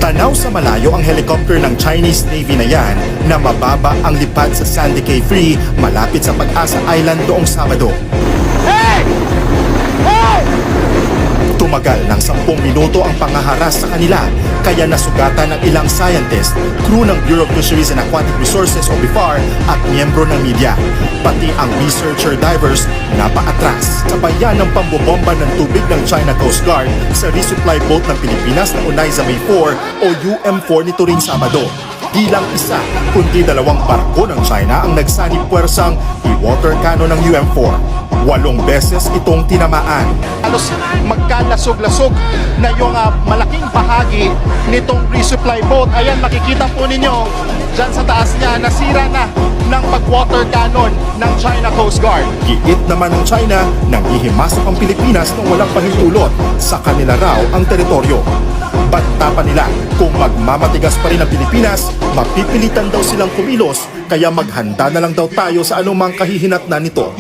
Tanaw sa malayo ang helicopter ng Chinese Navy na yan na mababa ang lipad sa Sandy Cay Free malapit sa Pag-asa Island noong Sabado. Tumagal ng 10 minuto ang pangaharas sa kanila kaya nasugatan ng ilang scientist, crew ng Bureau of Fisheries and Aquatic Resources o BIFAR at miyembro ng media. Pati ang researcher divers napaatras. Sabayan ng pambobomba ng tubig ng China Coast Guard sa resupply boat ng Pilipinas na Unaiza May 4 o UM4 nito rin Sabado. Di lang isa, kundi 2 barko ng China ang nagsanib puwersang i-water cannon ng UM4. 8 beses itong tinamaan. Halos magkalasog-lasog na yung malaking bahagi nitong resupply boat. Ayan, makikita po ninyo dyan sa taas niya, nasira na ng pag-water cannon ng China Coast Guard. Giit naman ng China nang ihimasok ang Pilipinas nang walang pahintulot. Sa kanila raw ang teritoryo. Banta pa nila kung magmamatigas pa rin ang Pilipinas, mapipilitan daw silang kumilos, kaya maghanda na lang daw tayo sa anumang kahihinatnan nito.